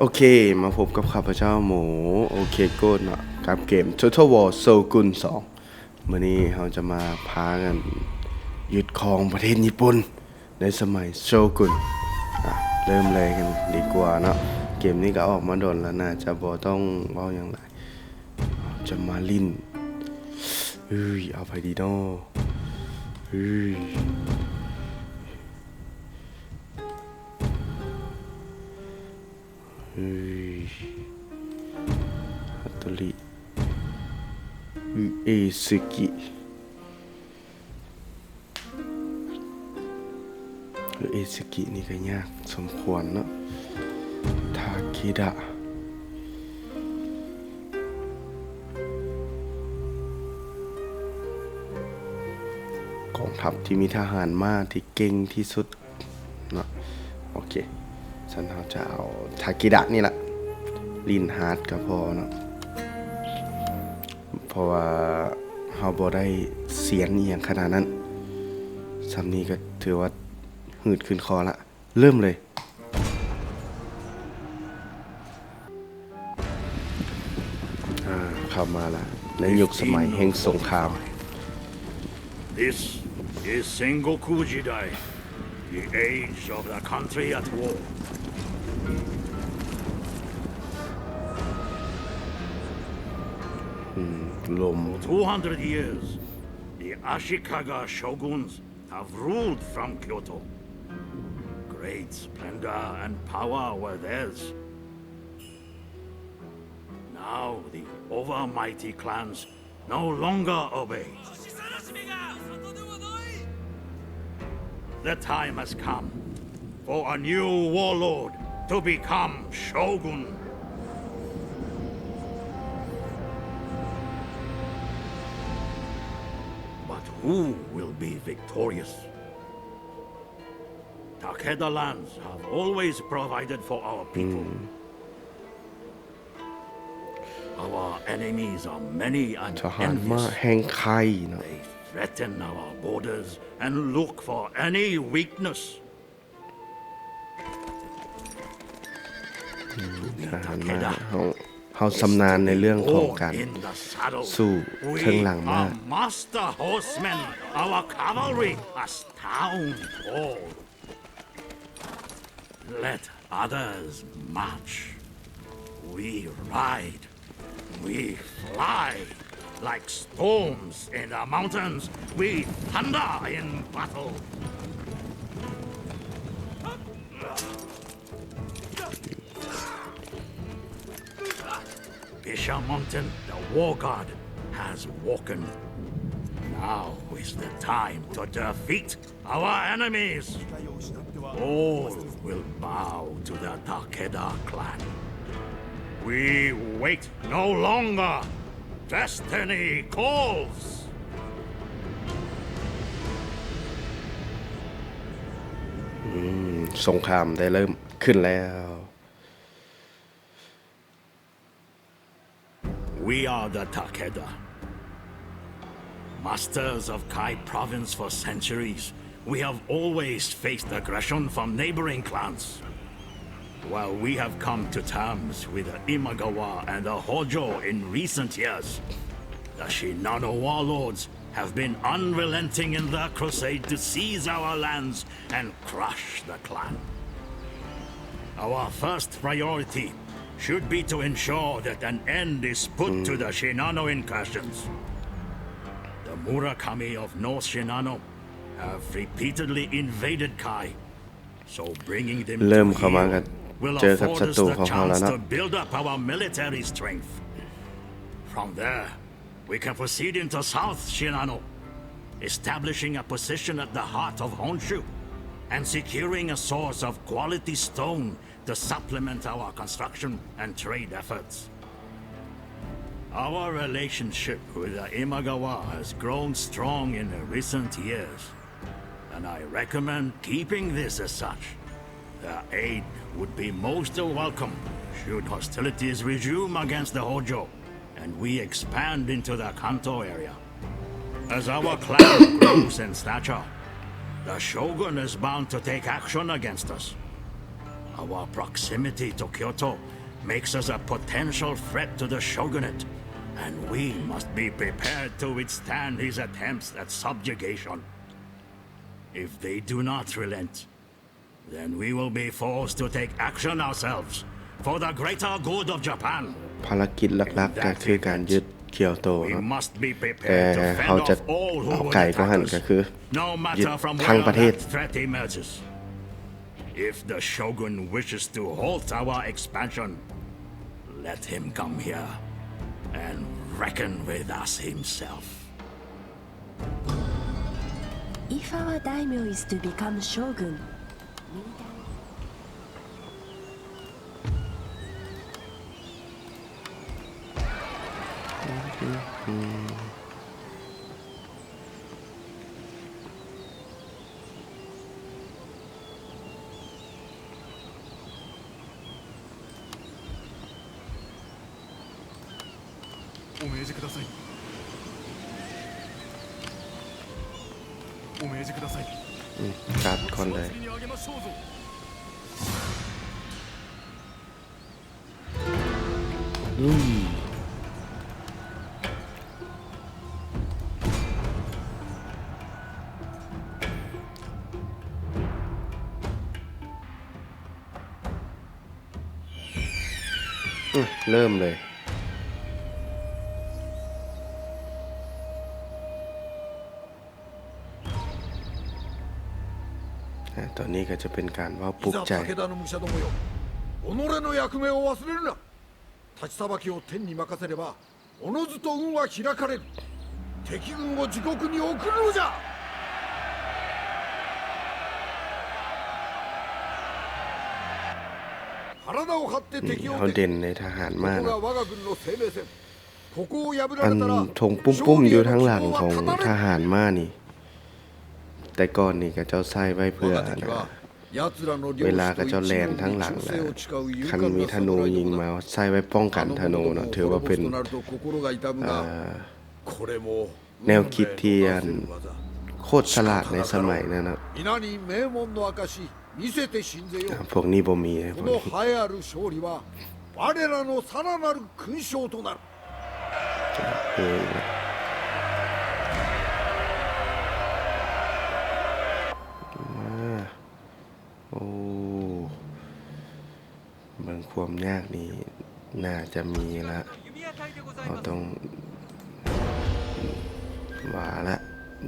โอเคมาพบกับข้าพเจ้าหมูโอเคโก้เนาะกับเกม Total War Shogun 2มื้อนี้เราจะมาพากันยึดครองประเทศญี่ปุ่นในสมัยโชกุนเริ่มเลยกันดีกว่าเนาะเกมนี้ก็ออกมาโดนแล้วนะจะบ่ต้องเว้าอย่างไรจะมาลิ้นเอาไปดีเนาะฮัตโตริเอซึกิเอซึกินี่ก็ยากสมควรเนาะทาคิดะกองทัพที่มีทหารม้าที่เก่งที่สุดเนาะโอเคฉันเขาจะเอาทาคิดะนี่แหละลินฮาร์ดก็พอเนาะเพราะว่าเขาบ่ได้เสียนอย่างขนาดนั้นสำนี้ก็ถือว่าหืดขึ้นคอละเริ่มเลยเข้ามาละในยุคสมัยแห่งสงคราม This is Sengoku Jidai, the age of the country at war. ลม For 200 years, the Ashikaga shoguns have ruled from Kyoto. Great splendor and power were theirs. Now the overmighty clans no longer obey. The time has come for a new warlord to become shogun. But who will be victorious? Takeda lands have always provided for our people. Our enemies are many and ทหารม้า envious. แห่งไข่เนาะ They threaten our borders and look for any weakness. ทหารม้าเขาสำนาญในเรื่องของการ In the saddle, สู้เชิงหลังม้า are master horsemen. Our cavalry astound all. Let others march. We ride. We fly. Like storms in the mountains, we thunder in battle. Bishamonten, the war god, has woken. Now is the time to defeat our enemies. All will bow to the Takeda clan. We wait no longer. Destiny calls. สงครามได้เริ่มขึ้นแล้ว We are the Takeda. Masters of Kai province for centuries, we have always faced aggression from neighboring clans. While we have come to terms with the Imagawa and the Hojo in recent years, the Shinano warlords have been unrelenting in their crusade to seize our lands and crush the clan. Our first priority should be to ensure that an end is put to the Shinano incursions. The Murakami of North Shinano have repeatedly invaded Kai, so bringing them เริ่ม to เข้ามากัน here will เจอกับ afford ศั us ตรู the ของเขาแล้ว chance นะ to build up our military strength. From there, we can proceed into South Shinano, establishing a position at the heart of Honshu, and securing a source of quality stone to supplement our construction and trade efforts. Our relationship with the Imagawa has grown strong in recent years, and I recommend keeping this as such. Their aid would be most welcome should hostilities resume against the Hojo, and we expand into the Kanto area. As our clan grows in stature, the Shogun is bound to take action against us. Our proximity to Kyoto makes us a potential threat to the shogunate, and we must be prepared to withstand his attempts at subjugation. If they do not relent, then we will be forced to take action ourselves for the greater good of Japan. ภารกิจหลักๆก็คือการยึดเกียวโต We เนาะ must be แต่ prepared to เขา fend จะ off all who เอา would ไก่ก็ attack หัน us, ก็คือ no ยึด matter from ทั้ง where ประเทศ that threat emerges. If the shogun wishes to halt our expansion, let him come here and reckon with us himself. If our daimyo is to become shogun, お命じください。お命じください。 การ์ดคอนได้ 次に上げましょうぞ。 ลุยเริ่มเลยตอนนี้ก็จะเป็นการว่าปลุ い ก ざ ใจ 武田の武者どもよ、己の役目を忘れるな。立ちさばきを天に任せればおのずと運は開かれる。敵軍を自国に送るのじゃ。体を張って敵を เขา 撃て。 เด่นในทหารมาก ここ นะ が我が軍の生命線。ここを破ら อั れ น たら ธงปุ้มๆอยู่ทั้งหลังของทหารมานี่ แต่ก่อนนี่ก็เจ้าใส่ไว้เพื่อ 我が敵 นะ は奴らの領 เว 主 ลา と ก็ 一 เจ้าแลน 門 ทั้ง に หลัง 忠 นะ 誠を誓う勇 คัน 敢 มี な ธนู 侍 ยิง ども มา だ。 ใส่ไว้ป้องกัน あの ธนู 者 นะ を ถือว่า 滅ぼ เป็ す น となると心が痛むが、これも แนวคิดที่อัน 運命のなせる技。 โคตรฉลาดในสมัยนั้นนะ 皆に名門の証見せて信ぜよ。 พวกนี้บ่มีนะพ こ วก の นี้ 栄えある勝利は我らのさらなる勲章となる。 เองนะโอ้เบิ่งความยากนี่น่าจะมีละเราต้องว่าละ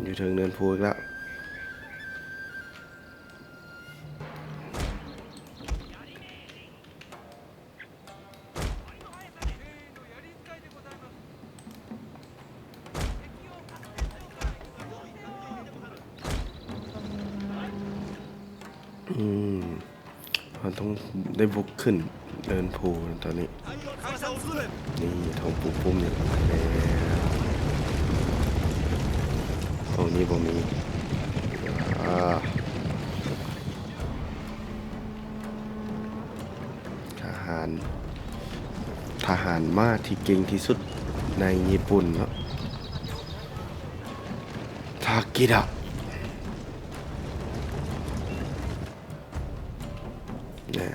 อยู่ถึงเนินภูอีกแล้ว เราต้องได้บุกขึ้นเดินภูตอนนี้ นี่ทองปุ้มๆนี่แล้วตรงนี้ผมมีทหารม้าที่เก่งที่สุดในญี่ปุ่นเนาะทากิดะเนี่ย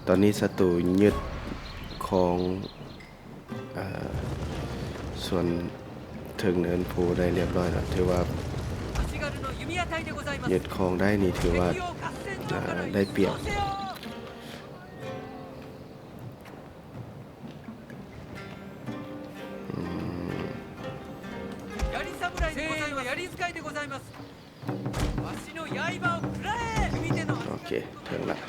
ตอนนี้ศัตรูยึดของส่วนถึงเนินภูได้เรียบร้อยแล้วถือว่ายึดของได้นี่ถือว่าได้เปรียบโอเคถึงละ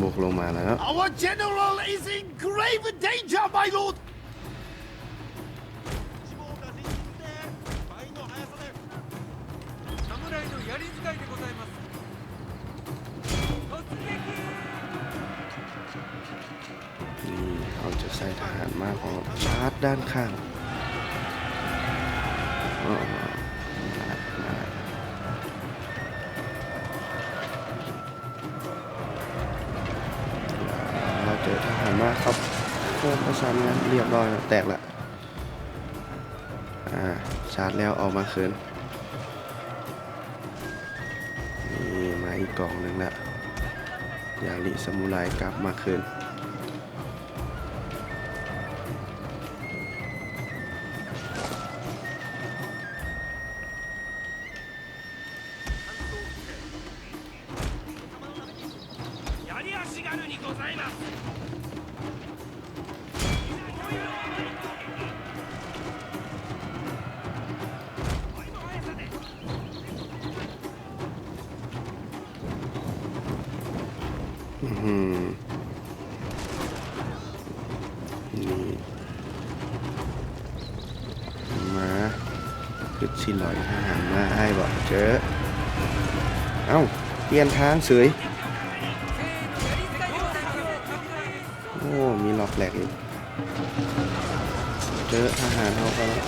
บุกลงมาแล้ว Our general is in grave danger, my lord. นี่เขาจะใส่ทหารมากของชาร์จด้านข้างมา ครับเพิ่มประสานงานเรียบร้อยแล้วแตกละชาร์จแล้วออกมาคืนนี่มาอีกกล่องหนึ่งละยาลิสมุไรกลับมาคืนนี่มาคือสิลอยทหารมาให้บอกเจอเอ้าเปลี่ยนทางเสยโอ้มีล็อกแหลกอีกเจอทหารเขาก็แล้ว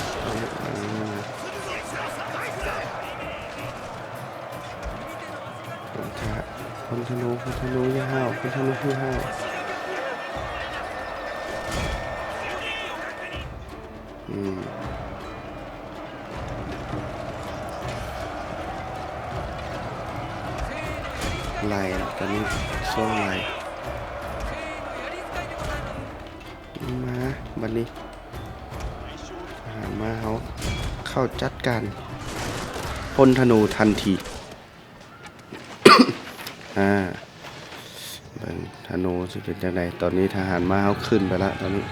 คนธนูอย่าห้าวคนธนูคือห้าวไหลตอนนี้ช่วงไหลมาบัดนี้มาเขาเข้าจัดการพลธนูทันทีเป็นธนูจะเป็นยังไงตอนนี้ทหารมาเขาขึ้นไปแล้วตอนนี้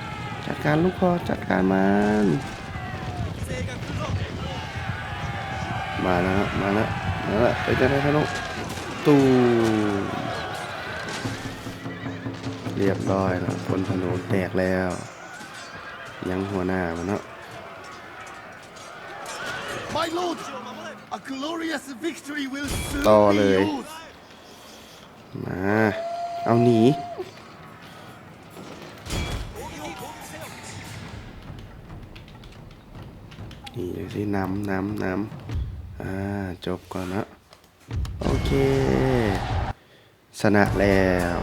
จัดการลูกพ่อจัดการมันมาแล้วเป็นยังไงธนูตูเรียบร้อยแล้วพลธนูแตกแล้วยังหัวหน้ามันเนาะ My lord, a glorious victory will soon ต่อ be เลย yours. มาเอาหนีนี่สิน้ำจบก่อนนะโอเคชนะแล้ว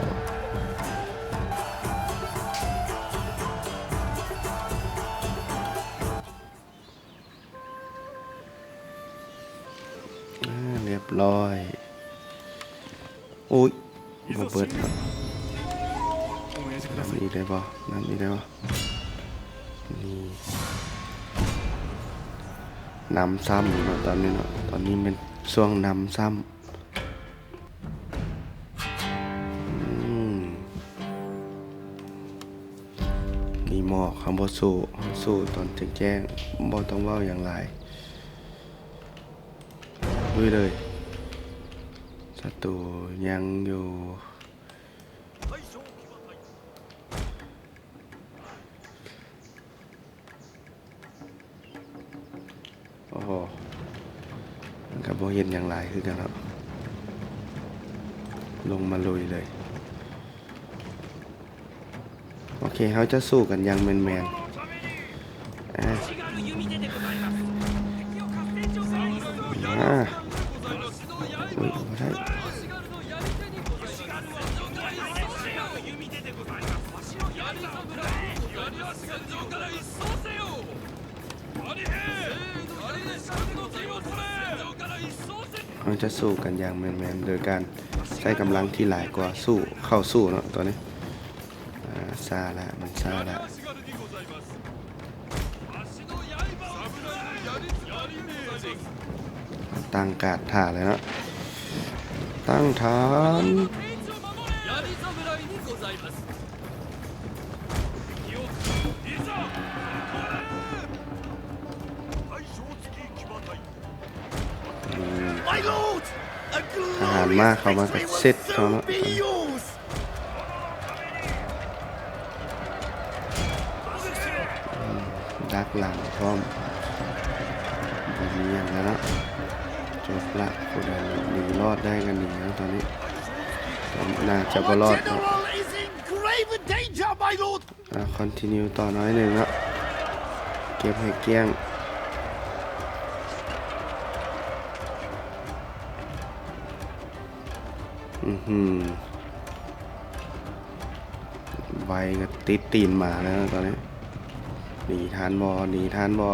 เรียบร้อยโอ้ยบ่เบิดครับน้ำนี้ได้ป่ะนี่น้ำซ้ำเนาะตอนนี้เนาะตอนนี้เป็นช่วงน้ำซ้ำมีหมอกคำว่าสู้ตอนแจ้งบ่ต้องว่าอย่างไรลุยเลยศัตรูยังอยู่โอ้โหมันกับโบเห็นอย่างไรคือกันครับลงมาลุยเลยโอเคเขาจะสู้กันยังแมนอุ้ยไม่ได้เราจะสู้กันอย่างแมนๆโดยการใช้กำลังที่หลายกว่าเข้าสู้เนาะตอนนี้ซาละมันซาละตั้งการ์ดท่าเลยเนาะตั้งฐานทหารมากเขามากับเซตเขาเนาะดักหลังพร้อมแบบนี้อย่างแล้วเนาะจบละคนใดหนีรอดได้กันหนีแล้วตอนนี้น่าจะก็รอดเนาะคอนติเนียต่อน้อยหนึ่งแล้วเก็บให้เกลี้ยง ไว้ก็ติดตีนหมาแล้วตอนนี้หนีทานบอหนีทานบอ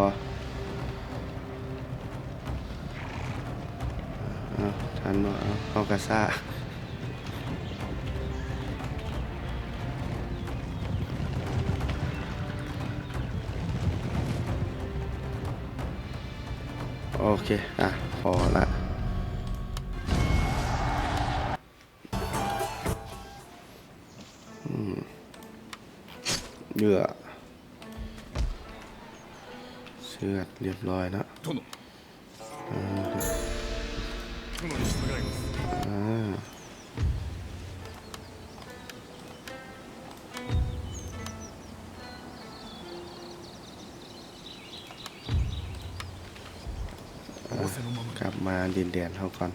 ทานบอเอากระซ่าโอเคพอละเยื่อเชือดเรียบร้อยแล้ว殿殿に従います仰せのままにกลับมาดินแดนเขาก่อน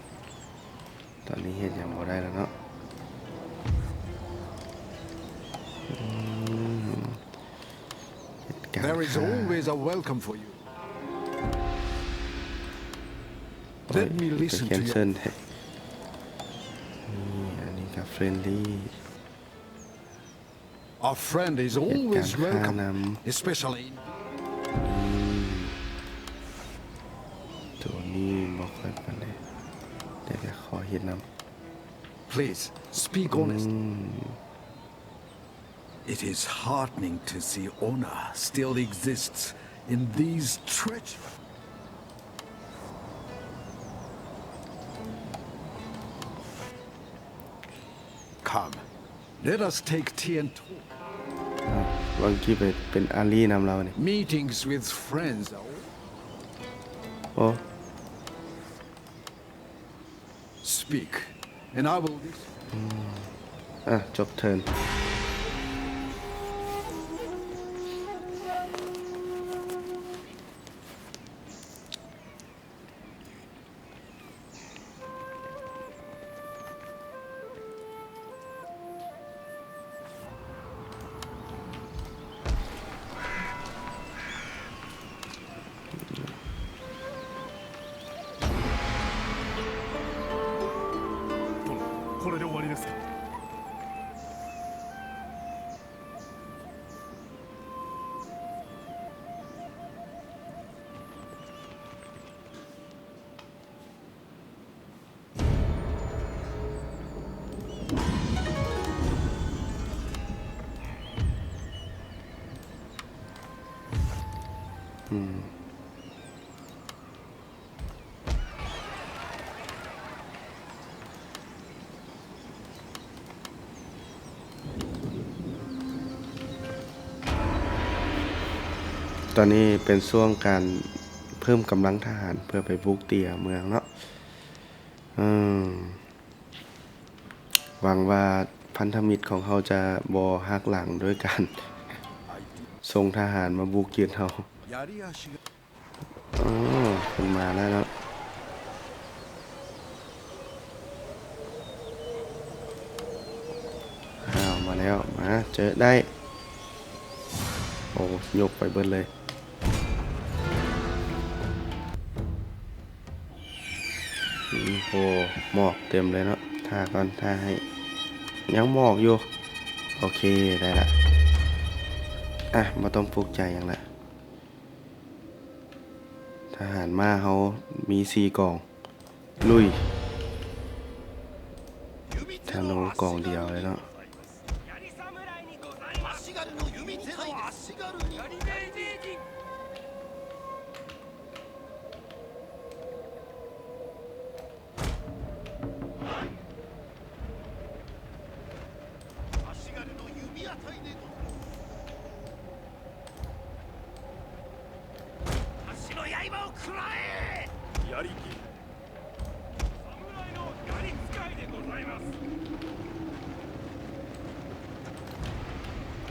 ตอนนี้เห็นอย่างบ่ได้แล้วเนาะเหตุการณ์ There is always a welcome for you. Let me ไป listen แคน to เซิ you. ลนี่อันนี้กับเฟรนลี่ A friend is always Heตุการณ์ welcome, ฆ่านำ especially in ตัวนี้บอกค่อยปานใดเดี๋ยวจะขอเห็นน Please speak honest. It is heartening to see honor still exists in these treacherous. Come, let us take tea and talk. ำบางทีเป็นอาลีนำเราเนี่ย Meetings with friends are โอ้ speak, and I will listen. จบเทิร์น殿これで終わりですかตอนนี้เป็นช่วงการเพิ่มกำลังทหารเพื่อไปบุกเตียเมืองเนาะหวังว่าพันธมิตรของเขาจะบ่หักหลังด้วยการส่งทหารมาบุกยึดเขาคนมาแล้วเนาะมาแล้วมาเจอได้โอ้ยกไปเบิดเลยโอ้หมอกเต็มเลยเนาะท่าก่อนท่าให้ยังหมอกอยู่โอเคได้ละมาต้องปลุกใจอย่างละทหารมาเขามี4กองลุยธนูกองเดียวเลยเนาะやりき侍のやり使いでございます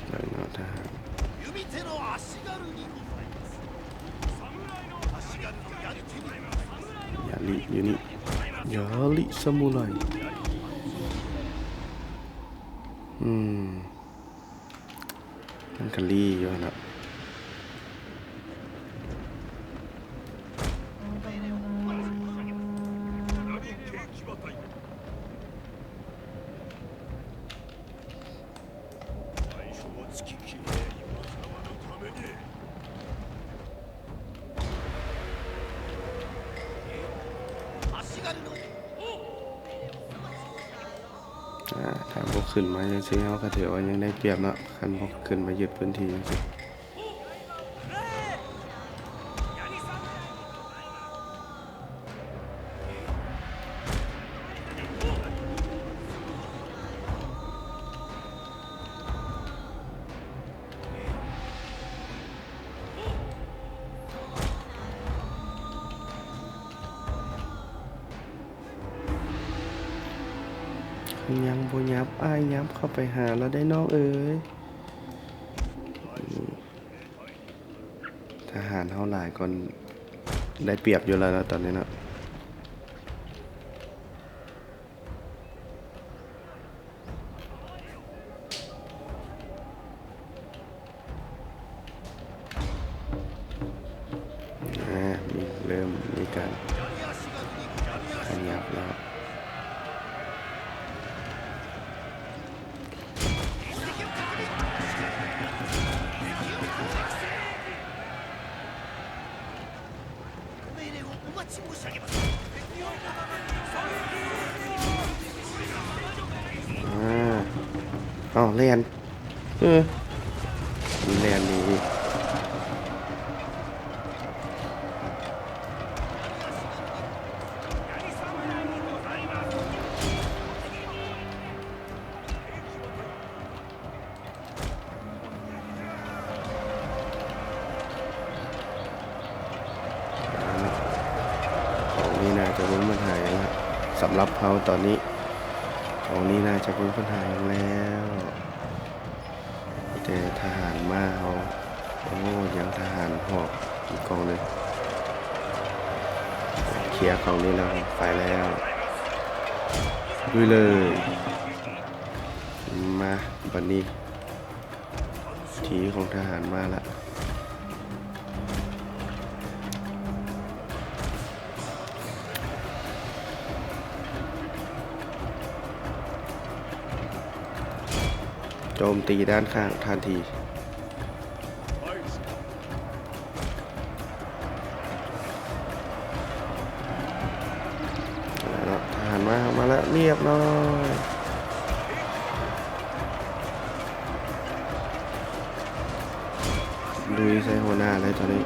เลยเนาะทหาร 弓手の足軽にございます侍の足軽のやり手にございますยาลิอยู่นี่ยาลิซามูไรนั่นคาลี่อยู่นะ ถ้าพวกขึ้นมาจังซี่เขาก็ถือว่ายังได้เปรียบเนาะคันพวกขึ้นมายึดพื้นที่จังซี่ยังบ่ยับอ้ายยับเข้าไปหาแล้วได้น้องเอ๋ยทหารเฮาหลายก่อนได้เปรียบอยู่แล้วนะตอนนี้เนาะเริ่มมีการขยับแล้วเรียนเรียนนี้ของนี้น่าจะพ้นปัญหาแล้วสำหรับเขาตอนนี้ของนี้น่าจะพ้นปัญหาแล้วแต่ทหารมาเขายังทหารหอกอีกกองเลยเคลียร์ของนี้แล้วไปแล้วดูเลยมาบัดนี้ทีของทหารมาละโจมตีด้านข้างทันทีแล้วทหารมาแล้วเรียบร้อยลุยใส่หัวหน้าเลยตอนนี้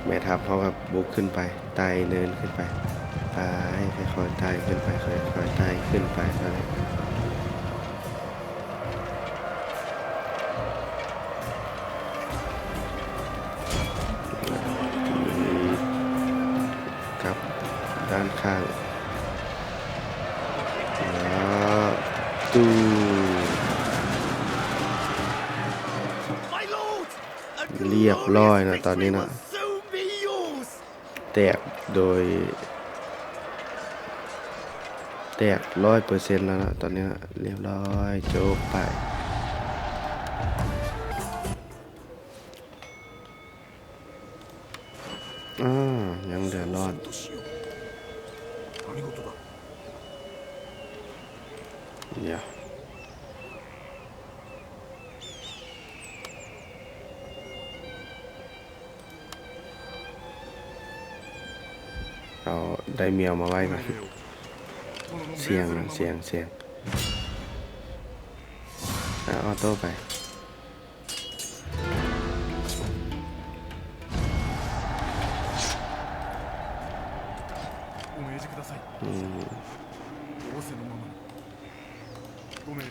แม่ทัพเขากับบุกขึ้นไปไต่เนินขึ้นไปค่อยๆไต่ขึ้นไปค่อยๆไต่ขึ้นไปกับด้านข้างเรียบร้อยนะตอนนี้นะแตกโดยแตก100%แล้วนะตอนนี้นะเรียบร้อยจบไปยังเดือดร้อนเดี๋ยวเอาได้เมียวมาไว้ก่อนเสียงออโต้ไป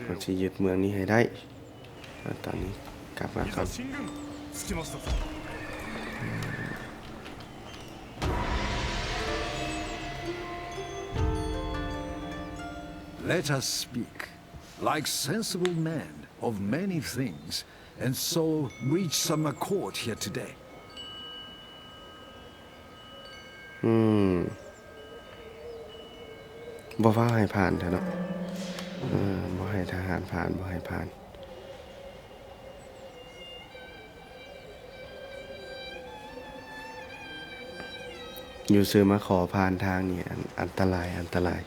เราจะยึดเมืองนี้ให้ได้ตอนนี้กลับมาก่อน Let us speak like sensible men of many things, and so reach some accord here today. บ่ว่าให้ผ่านเถอะเนาะบ่ให้ทหารผ่านบ่ให้ผ่านอยู่ซื้อมาขอผ่านทางนี่อันตราย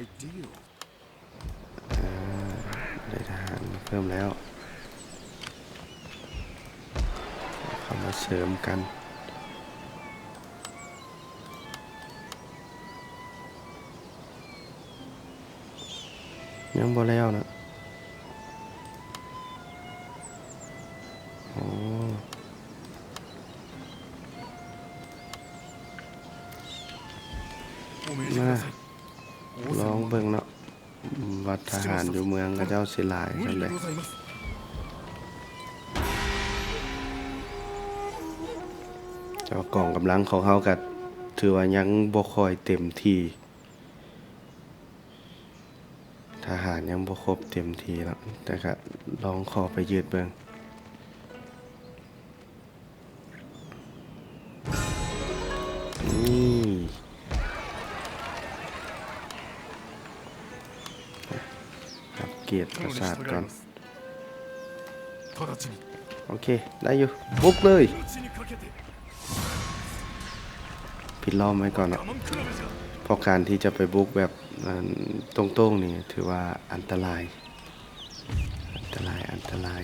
Ideal. ได้ทหารเพิ่มแล้ว เข้ามาเสริมกันยังบ่แล้วนะโอ้มาลองเบิ่งเนาะวัดทหารอยู่เมืองกับเจ้าศิลาย 無 กัน 理 เล で ย ございます。 แต่ว่ากองกำลังของเฮาก็ถือว่ายังบ่ค่อยเต็มที่ทหารยังบ่ครบเต็มที่แล้วแต่ก็ลองขอไปยืดเบิ่งนี่อัปเกรดปราสาทก่อน 直ちに โอเค ได้อยู่ บุกเลย 命にかけて ปิดล้อมไว้ก่อนเนาะ 我慢比べじゃ。 เพราะการที่จะไปบุกแบบตรงๆนี่ถือว่าอันตราย อันตราย อันตราย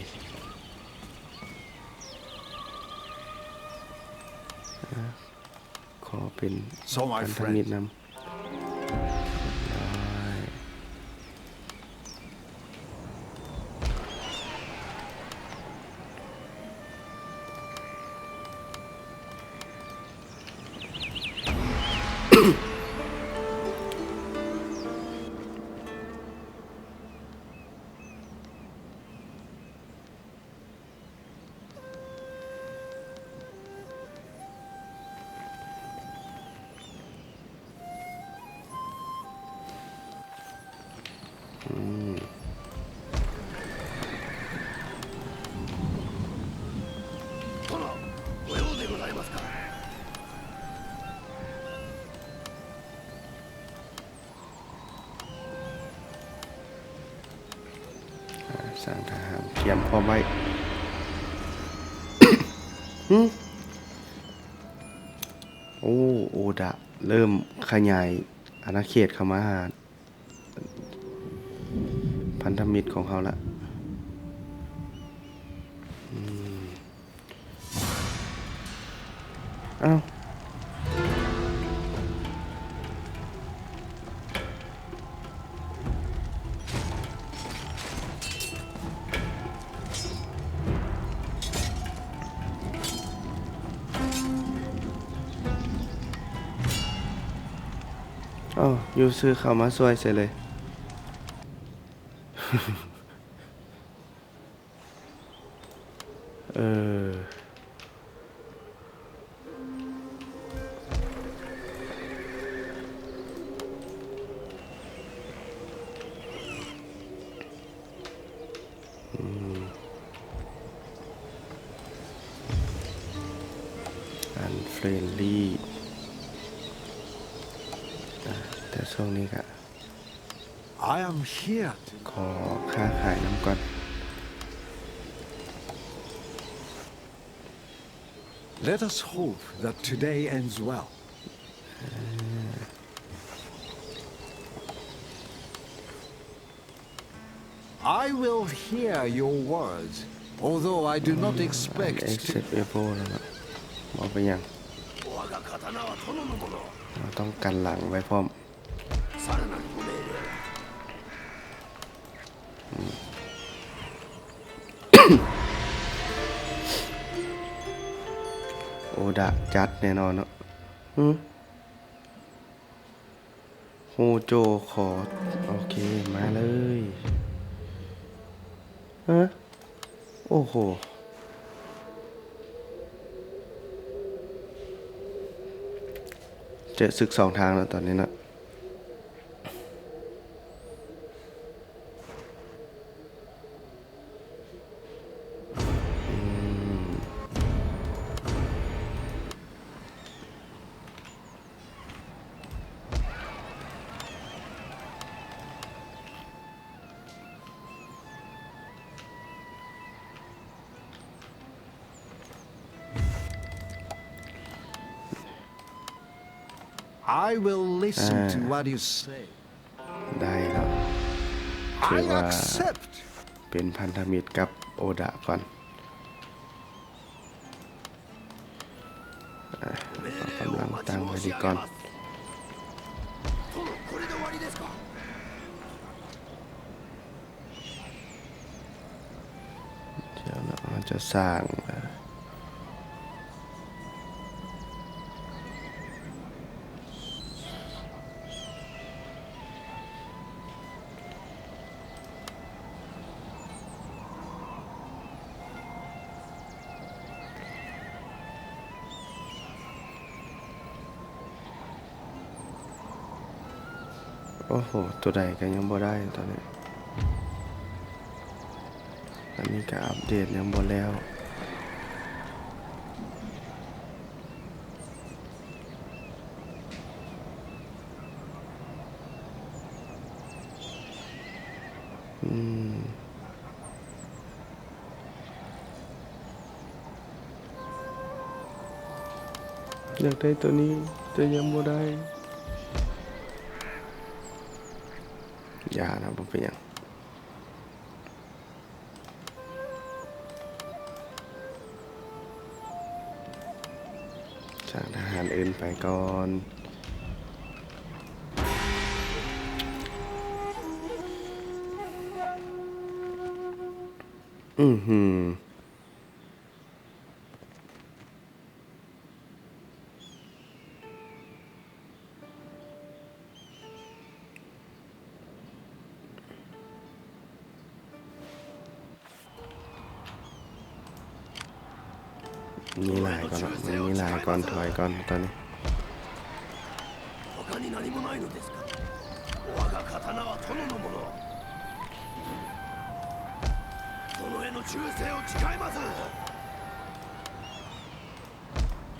ขอเป็น So my พันธ friend มิตรนำได้ 殿、ご用でございますか。 สร้างทหารเตรียมพร้อมไว้ โอ้โอดะ เริ่มขยายอาณาเขตเข้ามาหาพันธมิตรของเขาละอ้าว อ๋อยูซื้อเข้ามาสวยเสียเลย เออ อันเฟรนลี่แต่ช่วงนี้ก็ I am here to ขอค่าขายน้ำก่อน let us hope that today ends well. I will hear your words, although I do not expect to. accept able แล้วนะบอกไปยัง 我が刀は殿のもの。 เราต้องกันหลังไว้พร้อม さらなるご命令を。 โอดะจัดแน่นอนเนาะโฮโจขอ โอเค มาเลยฮะโอ้โห เจอศึกสองทางแล้วตอนนี้นะI will listen to what you say. ได้แล้วถือ I ว่า accept. เป็นพันธมิตรกับโอดะก่อน กำลังตั้งไว้ดีก่อน殿これで終わりですか。เดี๋ยวเราจะสร้างโอ้โหตัวใดก็ยังบ่ได้ตอนนี้อันนี้ก็อัปเดตยังบ่แล้วอยากได้ตัวนี้แต่ยังบ่ได้อย่านะบ่เป็นหยังจากทหารอื่นไปก่อนมีหลายก่อนเนาะมันมีหลายก่อนถอยก่อนตอนนี้他に何もないのですか。我が刀は殿のもの。殿への忠誠を誓います。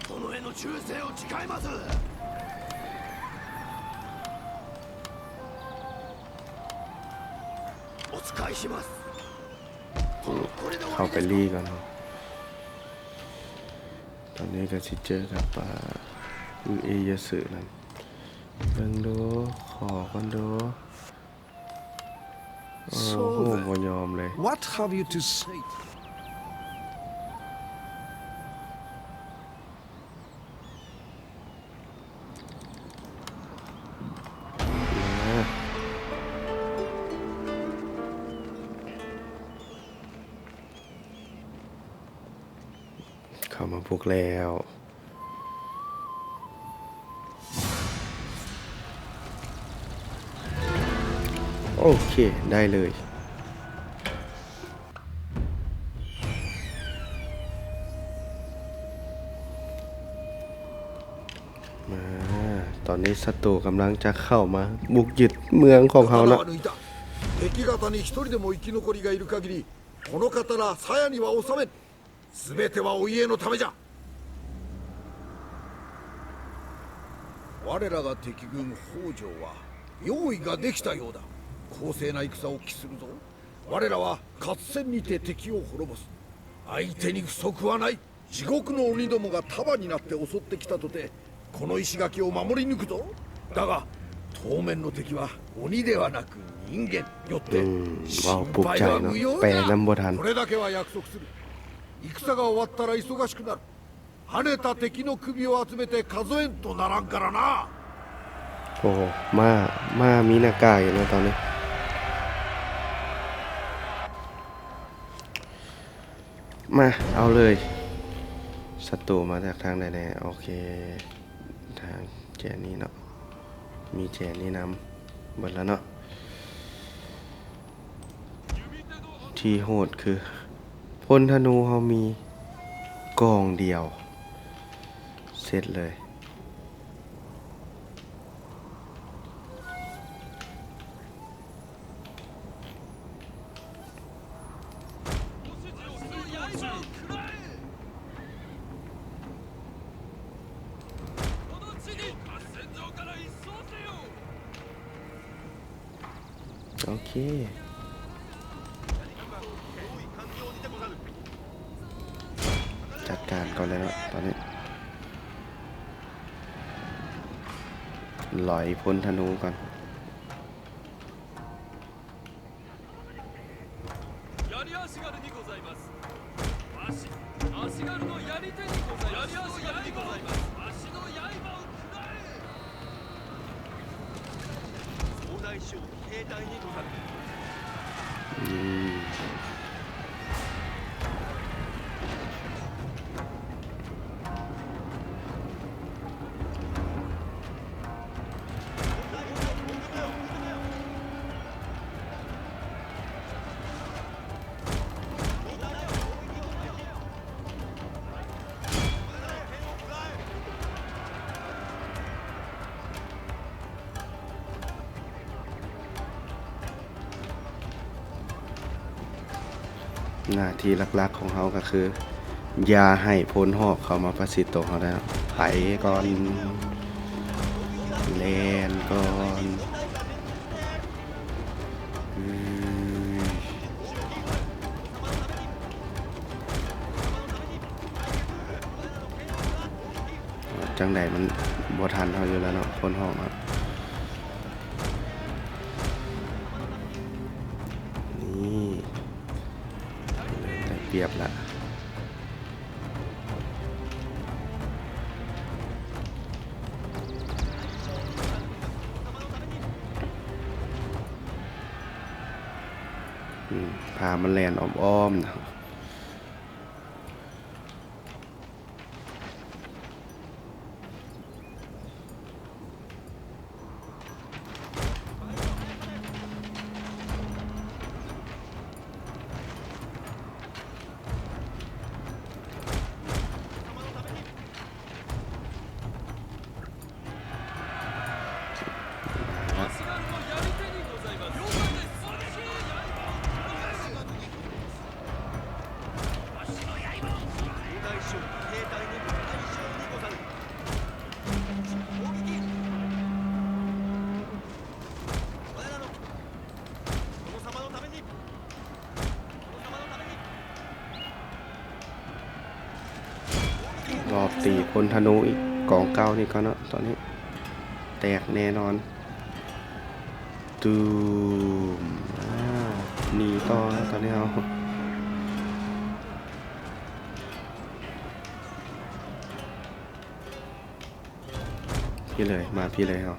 殿への忠誠を誓います。お使いします。殿これで終 เข้า わり ไป ですか。 รีก่อนเนาะตอนนี้ก็สิเจอกับเอยาสึนั่นเบิ่งดูขอกันดูโอ้โหบ่ยอมเลย What have you to say? เข้ามาพวกแล้วโอเคได้เลยมาตอนนี้ศัตรูกำลังจะเข้ามาบุกยึดเมืองของเขา 刀 นะ は抜いた。敵方に一人でも生き残りがいる限り、この刀鞘には収めん。全てはお家のためじゃ。我らが敵軍北条は用意ができたようだ。公正な戦を期するぞ。我らは合戦にて敵を滅ぼす。相手に不足はない。地獄の鬼どもが束になって襲ってきたとて、この石垣を守り抜くぞ。だが当面の敵は鬼ではなく人間。よって心配は無用แปลน้ำบ่ทั だ。 น これだけは約束する。戦が終わったら忙しくなる。跳ねた敵の首を集めて数えんとならんからな。 โอ้มามีหน้ากากอยู่นะตอนนี้มาเอาเลยศัตรูมาจากทางไหนแน่โอเคทางแจนี้เนาะมีแจนี้นำหมดแล้วเนาะที่โหดคือพลธนูเขามีกองเดียวเสร็จเลยโอเคจัดการก่อนเลยเนาะตอนนี้ลอยพ้นธนูก่อนやり足軽にございます。わし足軽のやり手にございます。足の刃をくらえ。総大将兵隊にござる。หน้าที่หลักๆของเขาก็คืออย่าให้พลหอกเข้ามาประสิทธิ์ตัวเขาได้ไถก่อนแลนก่อนจังใดมันบ่ทันเขาอยู่แล้วเนาะพลหอกเนาะนี่ได้เปรียบละพามันแลนอ้อมๆนะรอบตีพลธนูอีกกองเก้านี่ก็เนาะตอนนี้แตกแน่นอนตูมหนีต่อแล้วตอนนี้เอาพี่เลยมาพี่เลยเอา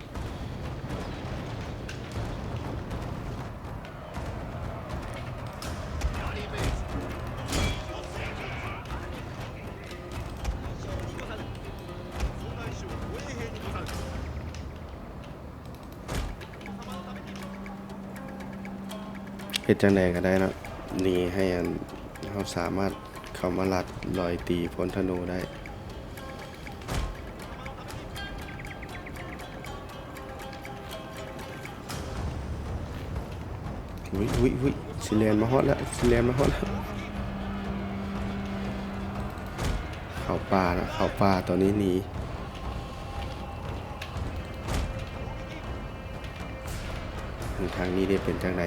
เฮ็ดจังใดก็ได้นะหนีให้เราสามารถเข้ามาลัดลอยตีพลธนูได้วิสิเลียนมาฮอดแล้วสิเลียนมาฮอดแล้วเข้าป่านะเข้าป่าตอนนี้หนีทางนี้ได้เป็นจังใด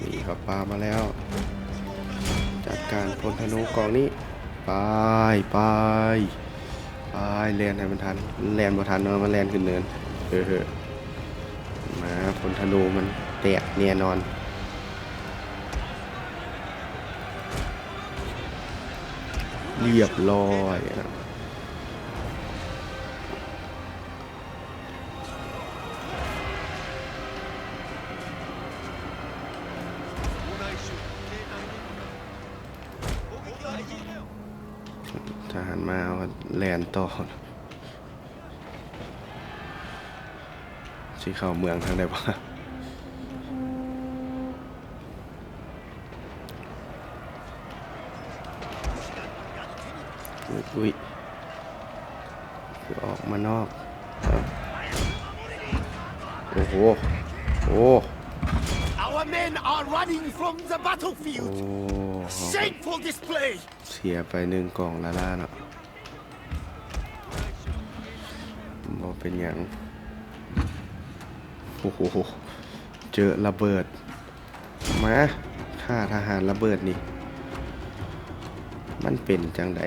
นี่เขาปามาแล้วจัดการพลธนูกองนี้ไปแลนให้มันทันแลนบ่ทันเนาะมันแลนขึ้นเนินมาพลธนูมันแตกแน่นอนเรียบร้อยทหารมาเอาแลนต่อที่เข้าเมืองทางใดบ้างอุ้ยคือออกมานอกโอ้โหOur men are running from the battlefield. Shameful display. เสียไป1กล่องละล่าเนาะบ่เป็นหยังโอ้โหเจอระเบิดมาฆ่าทหารระเบิดนี่ มันเป็นจังได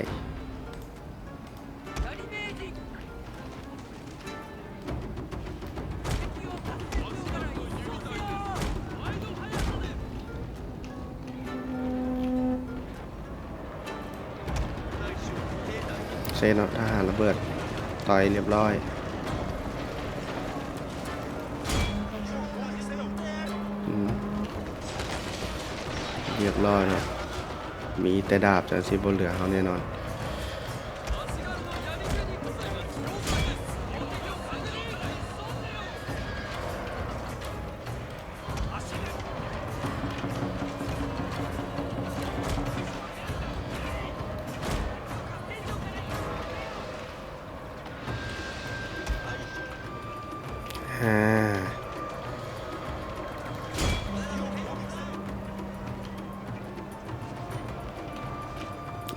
เซนเอาทหารระเบิดต่อยเรียบร้อยเรียบร้อยเนาะมีแต่ดาบจากสิบนเหลือเขาแน่นอน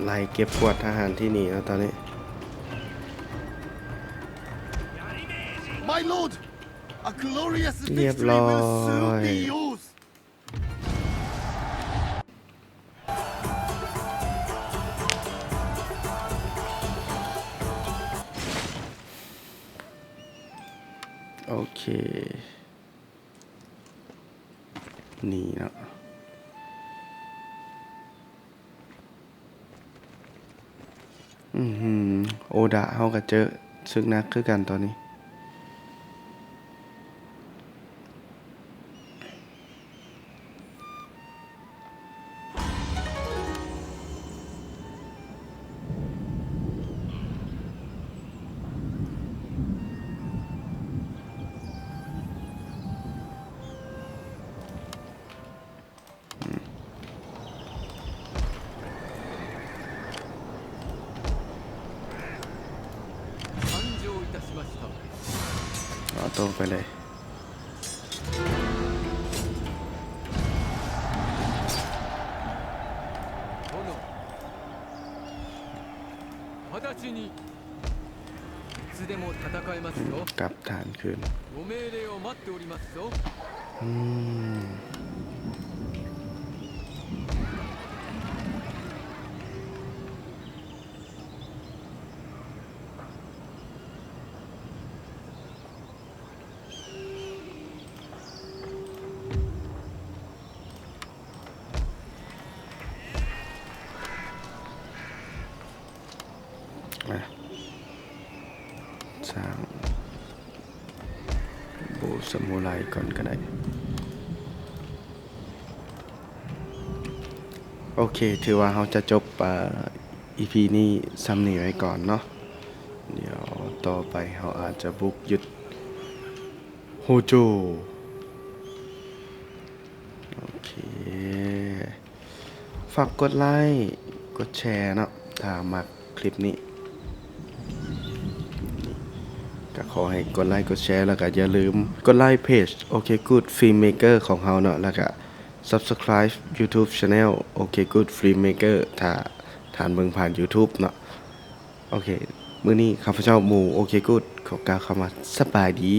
ไล่เก็บกวาดทหารที่นี่แล้วตอนนี้ My lord, a glorious เรียบ victory ร้อย will soon be yours. โอเค นี่เนาะโอดะเฮาก็เจอซึกนักคือกันตอนนี้เอาตรงไปเลยกลับฐานคืนสร้างโบสมุไรก่อนก็ได้โอเคถือว่าเราจะจบEP นี้ซ้ำนี้ไว้ก่อนเนาะเดี๋ยวต่อไปเราอาจจะบุกยึดโฮโจโอเคฝากกดไลค์กดแชร์เนาะถ้ามักคลิปนี้ก็ขอให้กดไลค์กดแชร์แล้วก็อย่าลืมกดไลค์เพจโอเคกู๊ดฟิล์มเมเกอร์ของเราเนาะแล้วก็ Subscribe YouTube Channel โอเคกู๊ดฟิล์มเมเกอร์ถ้าทานเบิ่งผ่าน YouTube เนาะโอเคมื้อนี้ข้าพเจ้าหมู่โอเคกู๊ดขอกล่าวคำว่าสบายดี